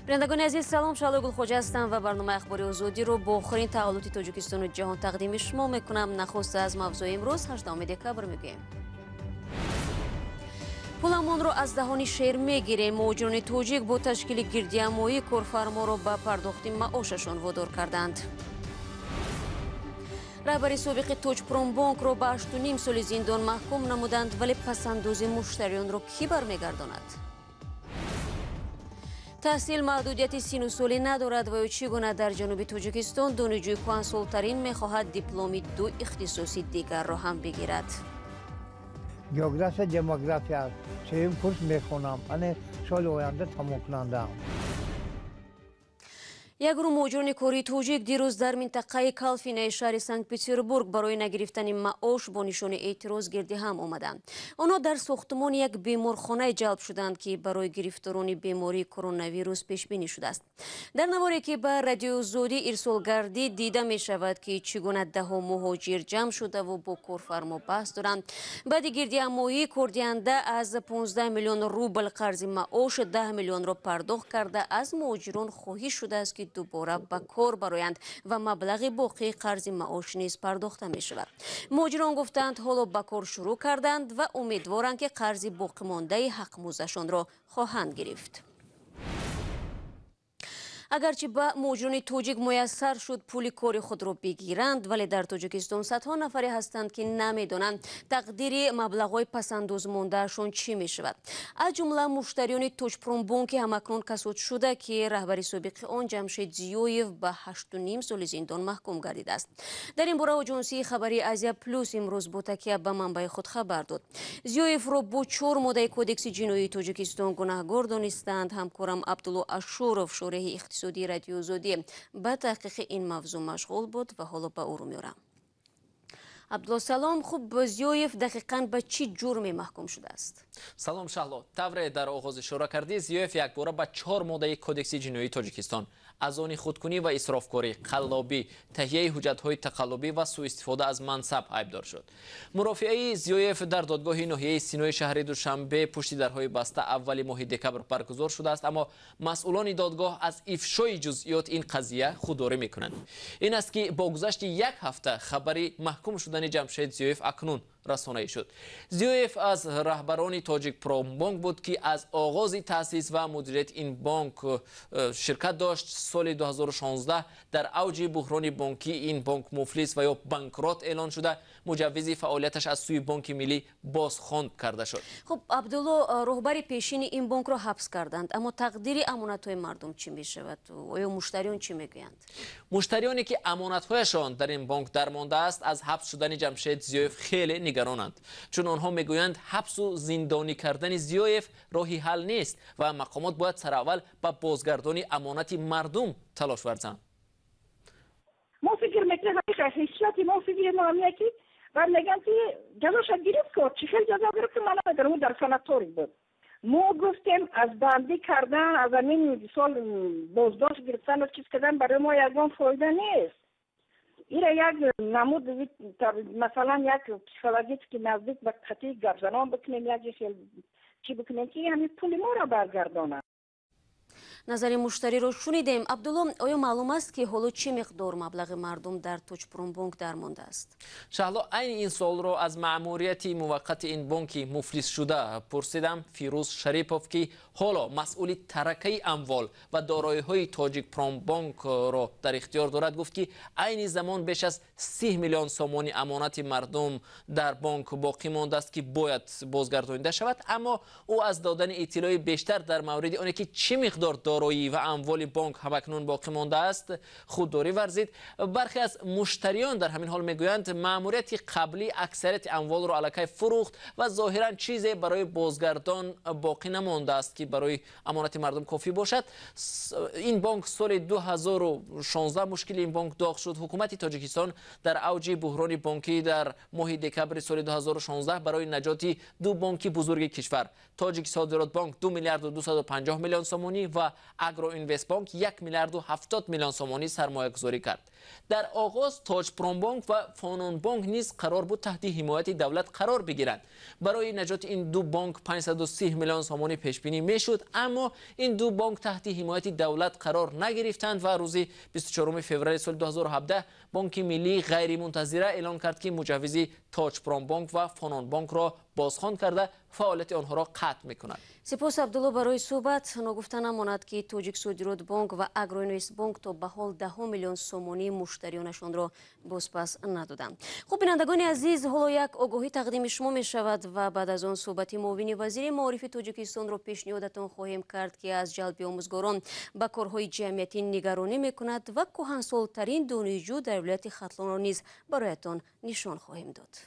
بینندگان عزیز سلام، شالو گلخوجه هستم و برنامه اخباری آزادی رو با آخرین تحولات تاجیکستان و جهان تقدیم شما میکنم. نخست از موضوع امروز 8 دکبر میگیم. پولمان رو از دهان شهر میگیریم. مهاجران توجیک با تشکیل گردیامایی کارفرما رو به پرداخت معاششان وادار کردند. раҳбари собиқи тоҷпромбонк رو به 8.5 سال زندان محکوم نمودند، ولی پسندوزی مشتریان رو کی برمیگرداند؟ تحصیل محدودیت سن و سالی ندارد و چگونه در جنوب تاجیکستان دانشجوی کانسولترین میخواهد دیپلم 2 اختصاصی دیگر را هم بگیرد. جغرافیا دموگرافیا سوم کورس میخوانم. من سال آینده تمام کننده‌ام. یک گروه مهاجران کوری توجیک دیروز در منطقه کالفینای شهر سنت پترزبورگ برای نگرفتن معاش با نشان اعتراض گردی هم آمدند. آنها در ساختمان یک بیمارخانه جلب شدند که برای گرفتاران بیماری کرونا ویروس پیش بینی شده است. در نواری که به رادیو آزادی ارسال گردید دیده می شود که چگونه دهها مهاجر جمع شده و با کارفرما بحث دارند. بعد گردیامایی کردی‌هنده از 15 میلیون روبل قرض معاش 10 میلیون را پرداخت کرده از مهاجران خواهش شده است که دوباره به کار برآیند و مبلغ باقی قرض معاش نیز پرداخته می شود. مهاجران گفتند حالا به کار شروع کردند و امیدوارند که قرض باقی مانده حق موزشان را خواهند گرفت. اگرچه به مهاجران توجیک میسر شد پول کار خود را بگیرند، ولی در تاجیکستان صدها نفری هستند که نمیدانند تقدیر مبلغ‌های پسندوز ماندهشان چی می شود. از جمله مشتریان توجپرومبونک همکنون کساد شده که رهبری سابق آن جمشید زیویف به 8.5 سال زندان محکوم گردیده است. در این باره آژانسی خبری آزیا پلوس امروز با تکیه به منبع خود خبر داد. زیویف را با 4 ماده کدکس جنایی تاجیکستان گناهکار دانستند. همکارم عبدالله اشورов شارح اقتصادی رادیو آزادی به تحقیق این موضوع مشغول بود و حالا به او رو میارم. عبدالله سلام، خوب زیویف دقیقاً به چی جرمی محکوم شده است؟ سلام شهلا، طور در آغاز اشاره کردی زیویف یک باره به 4 ماده کدکس جنایی تاجیکستان از آن خودکنی و اسرافکاری، قلابی، تهیه حجت‌های تقلبی و سوء استفاده از منصب عیبدار شد. مرافعه زیویف در دادگاه ناحیه سینوی شهر دوشنبه پشت درهای بسته اول ماه دکبر برگزار شده است، اما مسئولان دادگاه از افشای جزئیات این قضیه خودداری میکنند. این است که با گذشت یک هفته خبری محکوم شدن جمشید زیویف اکنون رسانه‌ای شد. زیویف از رهبران توجپرومبونک بود که از آغاز تأسیس و مدیریت این بانک شرکت داشت. سال 2016 در اوج بحران بانکی این بانک مفلس و یا بانکرات اعلان شده، مجوز فعالیتش از سوی بانک ملی بازخواند کرده شد. خب عبدالله، رهبر پیشین این بانک را حبس کردند، اما تقدیر امانت‌های مردم چی می‌شود؟ آیا مشتریان چی میگویند؟ مشتریانی که امانت‌هایشان در این بانک درمانده است از حبس شدن جمشید زیویف خیلی نگرانند، چون آنها میگویند حبس و زندانی کردن زیویف راهی حل نیست و مقامات باید سراول به بازگردانی امانت مردم تلاش ورزند. ما فکر میکنیم حیثیت ما فکر نامیه که و میگن که جزاش گرفت که چی خیلی جزا گرفت که من در اون در سناتوری بود. ما گفتیم از بندی کردن از این سال بازداشت گرفتن و چیز کردن برای ما یکان فایده نیست. ایره یک نمود مثلا یک پسیکولوژیست که نزدیک به قطعی گرزنان بکنیم یک چی بکنیم که همین پول ما را برگردانه. نظر مشتری رو شنیدیم. عبدالله، آیا معلوم است که حالا چه مقدار مبلغ مردم در توجپرومبونک درمانده است؟ شهلا، این سوال رو از مأموریت موقت این بانک مفلس شده پرسیدم. فیروز شریپوف که حالا مسئول ترکه اموال و دارایی‌های توجپرومبونک رو در اختیار دارد گفت که این زمان بیش از 30 میلیون سومانی امانت مردم در بانک باقی مانده است که باید بازگردانیده شود، اما او از دادن اطلاع بیشتر در مورد آنکه که چه مقدار دارایی و اموال بانک همکنون باقی مانده است خودداری ورزید. برخی از مشتریان در همین حال میگویند مأموریت قبلی اکثریت اموال را الکی فروخت و ظاهرا چیزی برای بازگردان باقی نمانده است که برای امانت مردم کافی باشد. این بانک سال 2016 مشکل این بانک داغ شد. حکومت تاجیکستان در اوج بحران بانکی در ماه دکبر سال 2016 برای نجات 2 بانک بزرگ کشور، تاجیک صادرات بانک 2 میلیارد و 250 میلیون سومانی و агроинвестбонк 1 миллиард و 70 میلیون سومانی سرمایه گذاری کرد. در آغاز توجپромбонк و فانونبانک نیز قرار بود تحت حمایت دولت قرار بگیرند. برای نجات این دو بانک 530 میلیون سومانی پیش بینی میشد، اما این دو بانک تحت حمایت دولت قرار نگرفتند و روز 24 فوریه سال 2017 بانک ملی غیر منتظره اعلان کرد که مجوز توجپромбонк و فانونبانک را بازخوان کرده فعالیت آنها را قطع میکند. سپاس عبدالله برای صحبت. نگفته نماند که توجیک صادرات بانک و اگروینویست تا به حال 10 میلیون سومانی مشتریانشان را بازپس ندادند. خب بینندگان عزیز، حالا یک آگاهی تقدیم شما می شود و بعد از آن صحبت معاون وزیر معارف تاجیکستان را پیشنهادتان خواهیم کرد که از جلب آموزگاران به کارهای جمعیتی نگرانی میکند و کهنسالترین دانشجو در ولایت خطلان را نیز برایتان نشان خواهیم داد.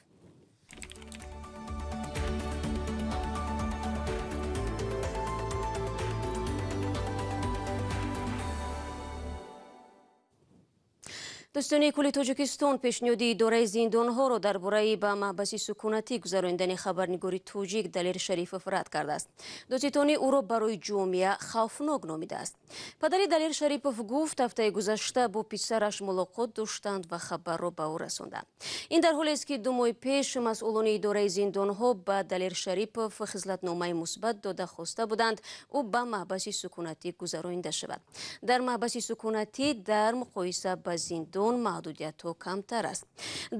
دوستانی کل تاجیکستان پیشنهاد اداره زندانها را درباره به محبس سکونتی گذراندن خبرنگاری توجیک دلیر شریفوف رد کرده است. دادستانی او را برای جامعه خوفناک نامیده است. پدر دلیر شریفوف گفت هفته گذشته با پسرش ملاقات داشتند و خبر را به او رساندند. این در حالی است که 2 ماه پیش مسئولان اداره زندانها به دلیر شریفوف خصلتنامه مثبت داده خواسته بودند او به محبس سکونتی گذرانده شود. در محبس سکونتی در مقایسه با زندان محدودیت ها کمتر است.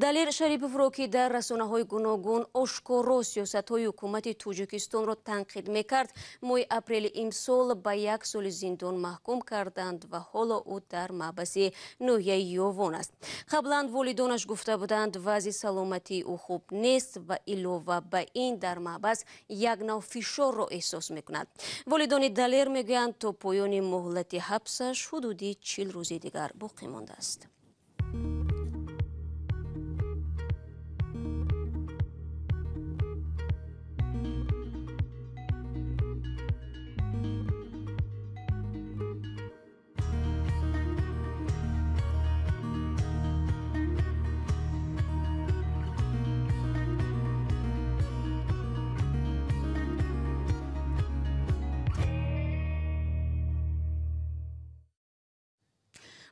دلیر شریفوف را که در رسانه های گوناگون آشکارا سیاست های حکومت تاجیکستان را تنقید میکرد، ماه اپریل امسال به 1 سال زندان محکوم کردند و حالا او در محبس ناحیه یاوان است. قبلا والدانش گفته بودند وضع سلامتی او خوب نیست و علاوه بر این در محبس یک نوع فشار را احساس میکند. والدان دلیر میگویند تا پایان مهلت حبسش حدودی 40 روز دیگر باقی مانده است.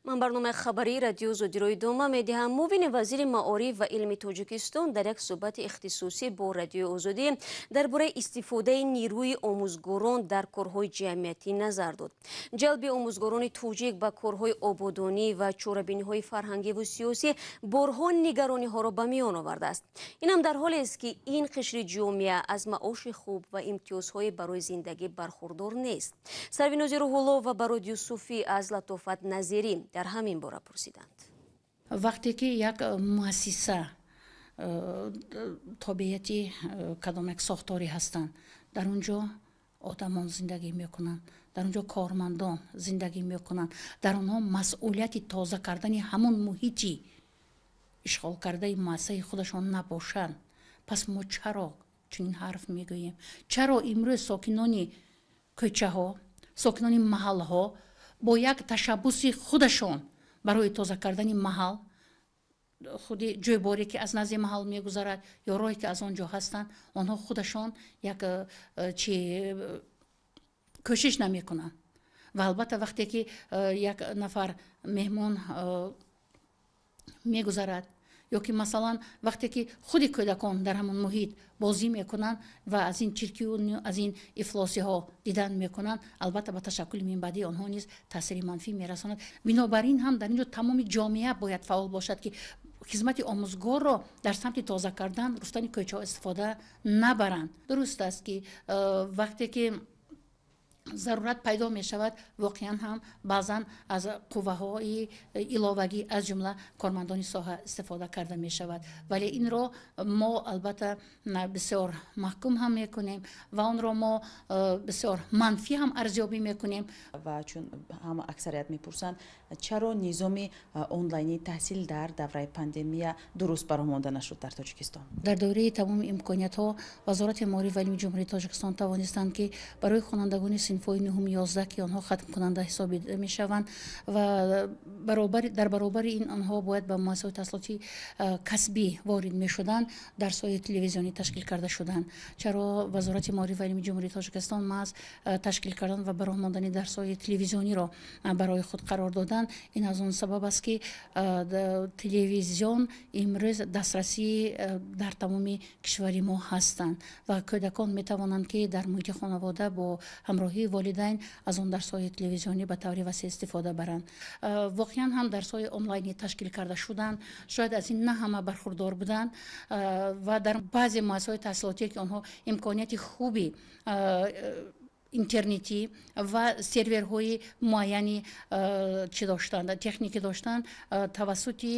من برنامه خبری رادیو ازودی را ادامه میدهم. معاون وزیر معارف و علم تاجیکستان در یک صحبت اختصاصی با رادیو ازودی درباره استفاده نیروی آموزگاران در کارهای جمعیتی نظر داد. جلب آموزگاران توجیک به کارهای آبادانی و چاره‌بینی‌های فرهنگی و سیاسی بارها نگرانی ها را به میان آورده است. این هم در حالی است که این قشر جامعه از معاش خوب و امتیازهای برای زندگی برخوردار نیست. سروینازی روح‌الله و براد یوسفی از لطافت نظیری در همین باره پرسیدند. وقتی که یک مؤسسه طبیعتی کدام یک ساختاری هستند، در اونجا آدمان زندگی میکنند، در اونجا کارمندان زندگی میکنند، در اونها مسئولیت تازه کردن همون محیطی اشغال کرده مؤسسه خودشان نباشند. پس ما چرا چنین حرف میگوییم؟ چرا امروز ساکنان کوچه ها، ساکنان محل ها با یک تشبوس خودشان برای تازه کردن محل، خودی جویباری که از نزد محل میگذرد یا راهی که از آنجا هستند، آنها خودشان یک کوشش نمیکنند. و البته وقتی که یک نفر مهمان میگذرد یا که مثلا وقتی که خودی کودکان در همون محیط بازی میکنن و از این چرکی و از این افلاسی ها دیدن میکنن، البته به تشکل منبعدی آنها نیز تاثیر منفی میرساند. بنابراین هم در اینجا تمام جامعه باید فعال باشد که خدمت آموزگار را در سمت تازه کردن رفتن کوچه ها استفاده نبرند. درست است که وقتی که ضرورت پیدا می شود واقعا هم بعضا از قوه های علاوگی از جمله کارمندان ساحه استفاده کرده می شود، ولی این را ما البته بسیار محکوم هم می کنیم و اون را ما بسیار منفی هم ارزیابی می کنیم. و چون هم اکثریت می پرسند چرا نظام آنلاینی تحصیل در دوره پاندمی درست برآورده نشد در تاجیکستان؟ در دوره تمام امکانیت ها وزارت معارف و علم جمهوری تاجیکستان توانستند که برای خوانندگان синфҳои 9-11 ки онҳо хатм кунанда ҳисобида мешаванд ва дар баробари ин онҳо бояд ба муассисаҳои таҳсилоти касбӣ ворид мешуданд, дарсҳои телевизионӣ ташкил карда шуданд. Чаро вазорати маориф ва илми ҷумҳурии Тоҷикистон маҳз ташкил кардан ва бароҳмондани дарсҳои телевизиониро барои худ қарор доданд. ин аз он сабаб аст ки телевизион имрӯз дастрасӣ дар тамоми кишвари мо ҳастанд ва кӯдакон метавонанд ки дар муҳити хонавода бо ҳамроҳии волидайн аз он дарсҳои телевизионӣ ба таври васеъ истифода баранд. воқеан ҳам дарсҳои онлайнӣ ташкил карда шуданд. шояд аз ин на ҳама бархурдор буданд ва дар баъзе муассисаҳои таҳсилотие ки онҳо имконияти хуби интернетӣ ва серверҳои муайяни чӣ доштанд, техникӣ доштанд, тавассути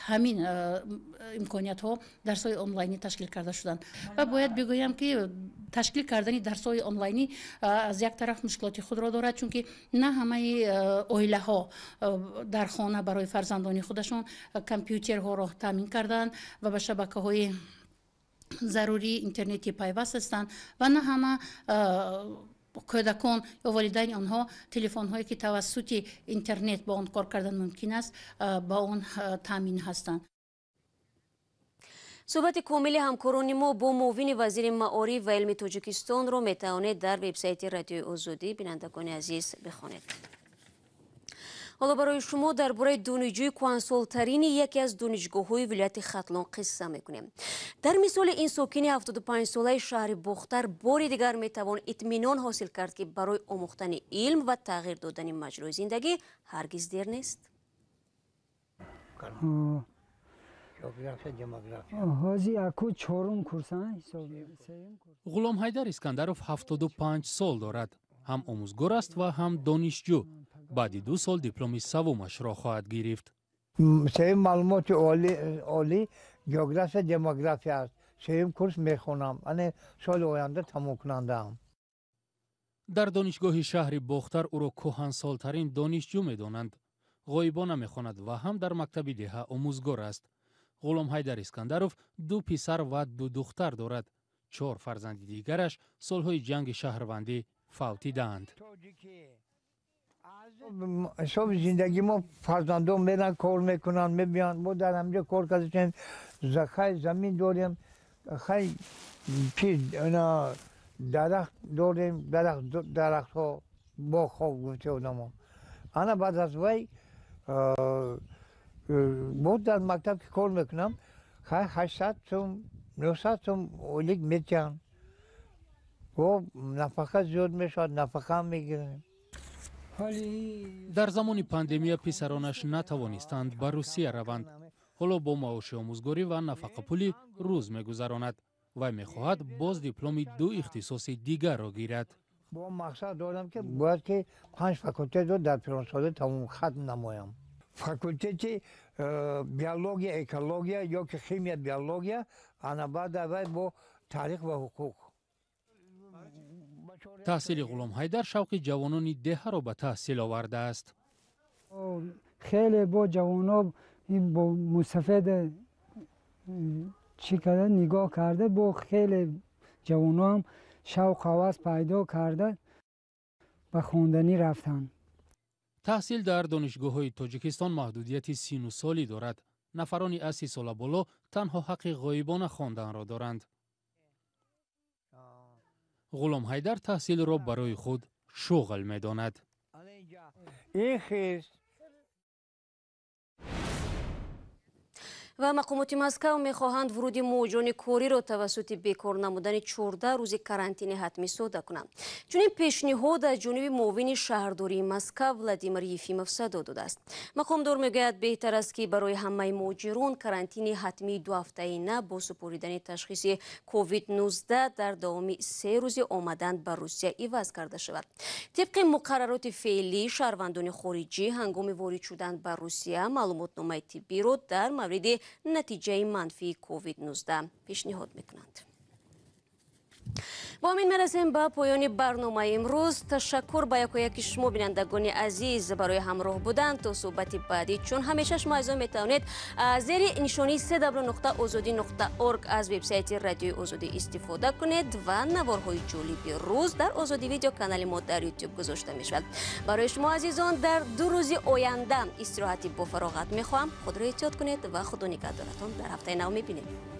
ҳамин имкониятҳо дарсҳои онлайнӣ ташкил карда шуданд. ва бояд бигӯям ки ташкил кардани дарсҳои онлайнӣ аз як тараф мушкилоти худро дорад, чунки на ҳамаи оилаҳо дар хона барои фарзандони худашон компютерҳоро таъмин карданд ва ба шабакаҳои зарури интернети пайваст ҳастанд ва на ҳама кӯдакон ё волидайни онҳо телефонҳое ки тавассути интернет ба он кор кардан мумкин аст ба он таъмин ҳастанд. суҳбати комили ҳамкорони мо бо муовини вазири маориф ва илми Тоҷикистонро метавонед дар вебсайти радиои Озодӣ бинандагони азиз бихонед. ҳоло барои шумо дар бораи донишҷӯи кӯҳансолтарини яке аз донишгоҳҳои вилояти Хатлон қисса мекунем. дар мисоли ин сокини 75-солаи шаҳри Бохтар бори дигар метавон итминон ҳосил кард ки барои омӯхтани илм ва тағйир додани маҷрои зиндагӣ ҳаргиз дер нест. ғулом ҳайдар искандаров 75 сол дорад. ҳам омӯзгор аст ва ҳам донишҷӯ. баъди 2 сол дипломи савумашро хоҳад гирифт. сеюм маълумоти олӣ география демография аст. сеюм курс мехонам. ане соли оянда тамом кунандаам. дар донишгоҳи шаҳри Бохтар ӯро кӯҳансолтарин донишҷӯ медонанд. ғоибона мехонад ва ҳам дар мактаби деҳа омӯзгор аст. ғулом ҳайдар искандаров 2 писар ва 2 духтар дорад. 4 фарзанди дигараш солҳои ҷанги шаҳрвандӣ фавтидаанд. ҳисоби зиндагӣ мо фарзандон меран кор мекунанд, мебиёнд. мо дар ҳамҷо кор кардем. хай замин дорем, хай дарахт дорем, дарахтҳо боғҳо гуфти одамон. ана баъд аз вай мо дар мактаб ки кор мекунам, хай 800 сум 900 сум ойлик метиҳанд. нафақа зиёд мешавад, нафақа мегирем. дар замони пандемия писаронаш натавонистанд ба Русия раванд. ҳоло бо маоши омӯзгорӣ ва нафақапулӣ рӯз мегузаронад. вай мехоҳад боз дипломи 2 ихтисоси дигарро гирад. бо мақсад дорам ки бояд ки 5 факултетро дар пирonsоли тамом хатм намоям. факултети биология, экология ё ки химия, биология, ана баъд вай бо таърих ва ҳуқуқ. таҳсили ғулом ҳайдар шавқи ҷавонони деҳаро ба таҳсил овардааст. хеле бо ҷавоно бо мустафед чӣ карда нигоҳ карда, бо хеле ҷавоно ҳам шавқ ҳавас пайдо карда ба хонданӣ рафтанд. таҳсил дар донишгоҳҳои Тоҷикистон маҳдудияти сину солӣ дорад. нафарони аз 30 сола боло танҳо ҳаққи ғоибона хонданро доранд. ғулом ҳайдар таҳсилро барои худ шуғл медонад. ва мақомоти Москав мехоҳанд вуруди муҳоҷирони кориро тавассути бекор намудани 14 рӯзи карантини ҳатмӣ сода кунанд. чунин пешниҳод аз ҷониби муовини шаҳрдории Москав Владимир Ефимов садо додааст. мақомдор мегӯяд беҳтар аст ки барои ҳамаи муҳоҷирон карантини ҳатмии 2 ҳафтаина бо супоридани ташхиси COVID-19 дар давоми 3 рӯзи омадан ба Русия иваз карда шавад. тибқи муқаррароти феълӣ шаҳрвандони хориҷӣ ҳангоми ворид шудан ба Русия маълумотномаи тиббиро дар мавриди натиҷаи манфии COVID-19 пешниҳод мекунанд. با همین میرسیم به پایان برنامه امروز. تشکر به یکی شما بینندگان عزیز برای همراه بودن. تا صحبت بعدی چون همیشه شما از میتونید زیر نشانی www.ozodi.org از وبسایت رادیوی آزادی استفاده کنید و نوارهای جالب روز در آزادی ویدیو کانال ما در یوتیوب گذاشته می شود. برای شما عزیزان در 2 روز آینده استراحتی با فراغت می خواهم. خود را احتیاط کنید و خدا نگهدارتان. در هفته نو می بینیم.